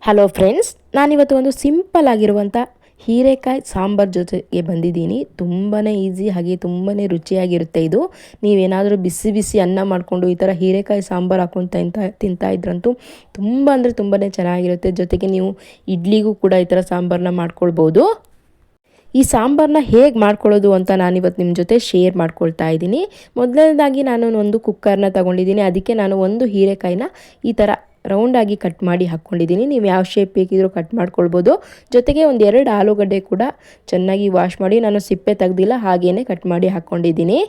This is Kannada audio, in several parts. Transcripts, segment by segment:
ಹಲೋ ಫ್ರೆಂಡ್ಸ್, ನಾನಿವತ್ತು ಒಂದು ಸಿಂಪಲ್ ಆಗಿರುವಂಥ ಹೀರೆಕಾಯಿ ಸಾಂಬಾರು ಜೊತೆಗೆ ಬಂದಿದ್ದೀನಿ. ತುಂಬಾ ಈಸಿ ಹಾಗೆ ತುಂಬಾ ರುಚಿಯಾಗಿರುತ್ತೆ ಇದು. ನೀವೇನಾದರೂ ಬಿಸಿ ಬಿಸಿ ಅನ್ನ ಮಾಡಿಕೊಂಡು ಈ ಥರ ಹೀರೆಕಾಯಿ ಸಾಂಬಾರು ಹಾಕ್ಕೊಂಡು ತಿಂತಾ ಇದ್ರಂತೂ ತುಂಬ ಅಂದರೆ ತುಂಬಾ ಚೆನ್ನಾಗಿರುತ್ತೆ. ಜೊತೆಗೆ ನೀವು ಇಡ್ಲಿಗೂ ಕೂಡ ಈ ಥರ ಸಾಂಬಾರನ್ನ ಮಾಡ್ಕೊಳ್ಬೋದು. ಈ ಸಾಂಬಾರನ್ನ ಹೇಗೆ ಮಾಡ್ಕೊಳ್ಳೋದು ಅಂತ ನಾನಿವತ್ತು ನಿಮ್ಮ ಜೊತೆ ಶೇರ್ ಮಾಡ್ಕೊಳ್ತಾ ಇದ್ದೀನಿ. ಮೊದಲನೇದಾಗಿ ನಾನು ಒಂದು ಕುಕ್ಕರ್ನ ತಗೊಂಡಿದ್ದೀನಿ. ಅದಕ್ಕೆ ನಾನು ಒಂದು ಹೀರೆಕಾಯಿನ ಈ ಥರ ರೌಂಡಾಗಿ ಕಟ್ ಮಾಡಿ ಹಾಕ್ಕೊಂಡಿದ್ದೀನಿ. ನೀವು ಯಾವ ಶೇಪ್ ಬೇಕಿದ್ರೂ ಕಟ್ ಮಾಡ್ಕೊಳ್ಬೋದು. ಜೊತೆಗೆ ಒಂದು 2 ಆಲೂಗಡ್ಡೆ ಕೂಡ ಚೆನ್ನಾಗಿ ವಾಶ್ ಮಾಡಿ, ನಾನು ಸಿಪ್ಪೆ ತೆಗೆದಿಲ್ಲ, ಹಾಗೇ ಕಟ್ ಮಾಡಿ ಹಾಕ್ಕೊಂಡಿದ್ದೀನಿ.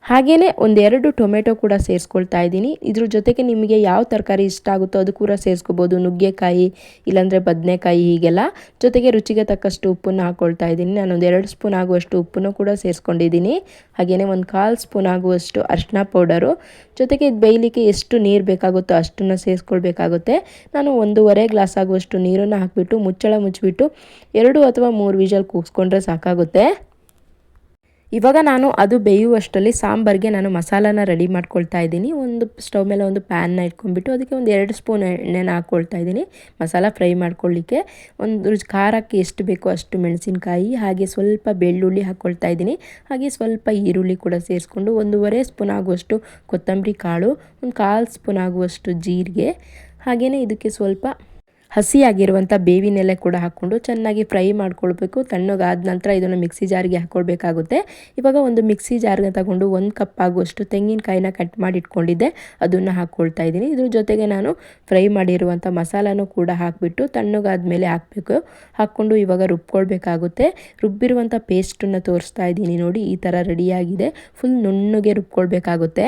ಹಾಗೆಯೇ ಒಂದೆರಡು ಟೊಮೆಟೊ ಕೂಡ ಸೇರಿಸ್ಕೊಳ್ತಾ ಇದ್ದೀನಿ. ಇದ್ರ ಜೊತೆಗೆ ನಿಮಗೆ ಯಾವ ತರಕಾರಿ ಇಷ್ಟ ಆಗುತ್ತೋ ಅದು ಕೂಡ ಸೇರಿಸ್ಕೋಬೋದು. ನುಗ್ಗೆಕಾಯಿ ಇಲ್ಲಾಂದರೆ ಬದನೆಕಾಯಿ ಹೀಗೆಲ್ಲ. ಜೊತೆಗೆ ರುಚಿಗೆ ತಕ್ಕಷ್ಟು ಉಪ್ಪನ್ನು ಹಾಕ್ಕೊಳ್ತಾ ಇದ್ದೀನಿ. ನಾನೊಂದು 2 ಸ್ಪೂನ್ ಆಗುವಷ್ಟು ಉಪ್ಪನ್ನು ಕೂಡ ಸೇರಿಸ್ಕೊಂಡಿದ್ದೀನಿ. ಹಾಗೆಯೇ ಒಂದು 1/4 ಸ್ಪೂನ್ ಆಗುವಷ್ಟು ಅರಿಶಿನ ಪೌಡರು. ಜೊತೆಗೆ ಇದು ಬೇಯಲಿಕ್ಕೆ ಎಷ್ಟು ನೀರು ಬೇಕಾಗುತ್ತೋ ಅಷ್ಟನ್ನು ಸೇರಿಸ್ಕೊಳ್ಬೇಕಾಗುತ್ತೆ. ನಾನು 1.5 ಗ್ಲಾಸ್ ಆಗುವಷ್ಟು ನೀರನ್ನು ಹಾಕಿಬಿಟ್ಟು ಮುಚ್ಚಳ ಮುಚ್ಚಿಬಿಟ್ಟು 2 ಅಥವಾ 3 ವಿಷಲ್ ಕೂಗಿಸ್ಕೊಂಡ್ರೆ ಸಾಕಾಗುತ್ತೆ. ಇವಾಗ ನಾನು ಅದು ಬೇಯುವಷ್ಟರಲ್ಲಿ ಸಾಂಬಾರಿಗೆ ನಾನು ಮಸಾಲಾನ ರೆಡಿ ಮಾಡ್ಕೊಳ್ತಾ ಇದ್ದೀನಿ. ಒಂದು ಸ್ಟವ್ ಮೇಲೆ ಒಂದು ಪ್ಯಾನ್ನ ಇಟ್ಕೊಂಡ್ಬಿಟ್ಟು ಅದಕ್ಕೆ ಒಂದು 2 ಸ್ಪೂನ್ ಎಣ್ಣೆನ ಹಾಕ್ಕೊಳ್ತಾ ಇದ್ದೀನಿ ಮಸಾಲ ಫ್ರೈ ಮಾಡ್ಕೊಳ್ಳಿಕ್ಕೆ. ಒಂದು ಖಾರಕ್ಕೆ ಎಷ್ಟು ಬೇಕೋ ಅಷ್ಟು ಮೆಣಸಿನಕಾಯಿ, ಹಾಗೆ ಸ್ವಲ್ಪ ಬೆಳ್ಳುಳ್ಳಿ ಹಾಕ್ಕೊಳ್ತಾ ಇದ್ದೀನಿ. ಹಾಗೆ ಸ್ವಲ್ಪ ಈರುಳ್ಳಿ ಕೂಡ ಸೇರಿಸ್ಕೊಂಡು 1.5 ಸ್ಪೂನ್ ಆಗುವಷ್ಟು ಕೊತ್ತಂಬರಿ ಕಾಳು, ಒಂದು 1/4 ಸ್ಪೂನ್ ಆಗುವಷ್ಟು ಜೀರಿಗೆ, ಹಾಗೆಯೇ ಇದಕ್ಕೆ ಸ್ವಲ್ಪ ಹಸಿಯಾಗಿರುವಂಥ ಬೇವಿನ ಎಲೆ ಕೂಡ ಹಾಕ್ಕೊಂಡು ಚೆನ್ನಾಗಿ ಫ್ರೈ ಮಾಡ್ಕೊಳ್ಬೇಕು. ತಣ್ಣಗಾದ ನಂತರ ಇದನ್ನು ಮಿಕ್ಸಿ ಜಾರಿಗೆ ಹಾಕ್ಕೊಳ್ಬೇಕಾಗುತ್ತೆ. ಇವಾಗ ಒಂದು ಮಿಕ್ಸಿ ಜಾರ್ನ ತಗೊಂಡು 1 ಕಪ್ ಆಗುವಷ್ಟು ತೆಂಗಿನಕಾಯಿನ ಕಟ್ ಮಾಡಿ ಇಟ್ಕೊಂಡಿದ್ದೆ, ಅದನ್ನು ಹಾಕ್ಕೊಳ್ತಾ ಇದ್ದೀನಿ. ಇದ್ರ ಜೊತೆಗೆ ನಾನು ಫ್ರೈ ಮಾಡಿರುವಂಥ ಮಸಾಲಾನು ಕೂಡ ಹಾಕಿಬಿಟ್ಟು ತಣ್ಣಗಾದ ಮೇಲೆ ಹಾಕಬೇಕು. ಹಾಕ್ಕೊಂಡು ಇವಾಗ ರುಬ್ಕೊಳ್ಬೇಕಾಗುತ್ತೆ. ರುಬ್ಬಿರುವಂಥ ಪೇಸ್ಟನ್ನು ತೋರಿಸ್ತಾ ಇದ್ದೀನಿ ನೋಡಿ, ಈ ಥರ ರೆಡಿಯಾಗಿದೆ. ಫುಲ್ ನುಣ್ಣಗೆ ರುಬ್ಕೊಳ್ಬೇಕಾಗುತ್ತೆ.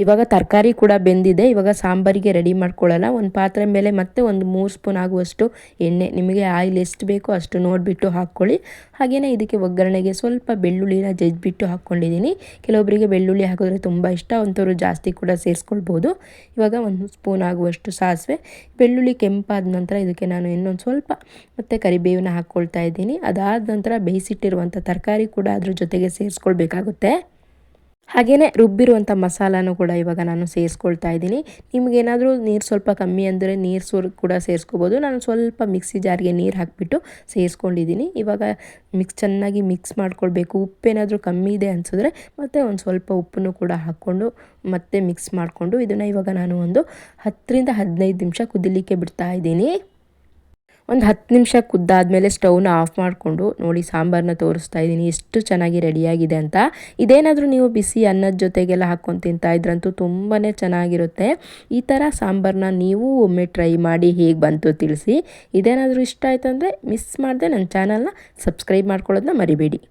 ಇವಾಗ ತರಕಾರಿ ಕೂಡ ಬೆಂದಿದೆ. ಇವಾಗ ಸಾಂಬಾರಿಗೆ ರೆಡಿ ಮಾಡ್ಕೊಳ್ಳೋಣ. ಒಂದು ಪಾತ್ರೆ ಮೇಲೆ ಮತ್ತೆ ಒಂದು 3 ಸ್ಪೂನ್ ಆಗುವಷ್ಟು ಎಣ್ಣೆ, ನಿಮಗೆ ಆಯಿಲ್ ಎಷ್ಟು ಬೇಕೋ ಅಷ್ಟು ನೋಡಿಬಿಟ್ಟು ಹಾಕ್ಕೊಳ್ಳಿ. ಹಾಗೆಯೇ ಇದಕ್ಕೆ ಒಗ್ಗರಣೆಗೆ ಸ್ವಲ್ಪ ಬೆಳ್ಳುಳ್ಳಿನ ಜಜ್ಜಿಬಿಟ್ಟು ಹಾಕ್ಕೊಂಡಿದ್ದೀನಿ. ಕೆಲವೊಬ್ಬರಿಗೆ ಬೆಳ್ಳುಳ್ಳಿ ಹಾಕಿದ್ರೆ ತುಂಬ ಇಷ್ಟ, ಅಂಥವ್ರು ಜಾಸ್ತಿ ಕೂಡ ಸೇರಿಸ್ಕೊಳ್ಬೋದು. ಇವಾಗ 1 ಸ್ಪೂನ್ ಆಗುವಷ್ಟು ಸಾಸಿವೆ. ಬೆಳ್ಳುಳ್ಳಿ ಕೆಂಪಾದ ನಂತರ ಇದಕ್ಕೆ ನಾನು ಇನ್ನೊಂದು ಸ್ವಲ್ಪ ಮತ್ತು ಕರಿಬೇವನ್ನ ಹಾಕ್ಕೊಳ್ತಾ ಇದ್ದೀನಿ. ಅದಾದ ನಂತರ ಬೇಯಿಸಿಟ್ಟಿರುವಂಥ ತರಕಾರಿ ಕೂಡ ಅದ್ರ ಜೊತೆಗೆ ಸೇರಿಸ್ಕೊಳ್ಬೇಕಾಗುತ್ತೆ. ಹಾಗೆಯೇ ರುಬ್ಬಿರುವಂಥ ಮಸಾಲಾನು ಕೂಡ ಇವಾಗ ನಾನು ಸೇರಿಸ್ಕೊಳ್ತಾ ಇದ್ದೀನಿ. ನಿಮಗೇನಾದರೂ ನೀರು ಸ್ವಲ್ಪ ಕಮ್ಮಿ ಅಂದರೆ ನೀರು ಕೂಡ ಸೇರಿಸ್ಕೋಬೋದು. ನಾನು ಸ್ವಲ್ಪ ಮಿಕ್ಸಿ ಜಾರ್ಗೆ ನೀರು ಹಾಕಿಬಿಟ್ಟು ಸೇರಿಸ್ಕೊಂಡಿದ್ದೀನಿ. ಇವಾಗ ಚೆನ್ನಾಗಿ ಮಿಕ್ಸ್ ಮಾಡ್ಕೊಳ್ಬೇಕು. ಉಪ್ಪೇನಾದರೂ ಕಮ್ಮಿ ಇದೆ ಅನಿಸಿದ್ರೆ ಮತ್ತು ಒಂದು ಸ್ವಲ್ಪ ಉಪ್ಪನ್ನು ಕೂಡ ಹಾಕ್ಕೊಂಡು ಮತ್ತೆ ಮಿಕ್ಸ್ ಮಾಡಿಕೊಂಡು ಇದನ್ನು ಇವಾಗ ನಾನು ಒಂದು 10 ರಿಂದ 15 ನಿಮಿಷ ಕುದಿಲಿಕ್ಕೆ ಬಿಡ್ತಾ ಇದ್ದೀನಿ. ಒಂದು 10 ನಿಮಿಷ ಕುದ್ದಾದಮೇಲೆ ಸ್ಟವ್ನ ಆಫ್ ಮಾಡಿಕೊಂಡು ನೋಡಿ ಸಾಂಬಾರನ್ನ ತೋರಿಸ್ತಾ ಇದ್ದೀನಿ ಎಷ್ಟು ಚೆನ್ನಾಗಿ ರೆಡಿಯಾಗಿದೆ ಅಂತ. ಇದೇನಾದರೂ ನೀವು ಬಿಸಿ ಅನ್ನದ ಜೊತೆಗೆಲ್ಲ ಹಾಕ್ಕೊಂಡು ತಿಂತಾ ಇದ್ರಂತೂ ತುಂಬಾ ಚೆನ್ನಾಗಿರುತ್ತೆ. ಈ ಥರ ಸಾಂಬಾರನ್ನ ನೀವು ಒಮ್ಮೆ ಟ್ರೈ ಮಾಡಿ ಹೇಗೆ ಬಂತು ತಿಳಿಸಿ. ಇದೇನಾದರೂ ಇಷ್ಟ ಆಯ್ತು ಅಂದರೆ ಮಿಸ್ ಮಾಡದೆ ನನ್ನ ಚಾನಲ್ನ ಸಬ್ಸ್ಕ್ರೈಬ್ ಮಾಡ್ಕೊಳ್ಳೋದನ್ನ ಮರಿಬೇಡಿ.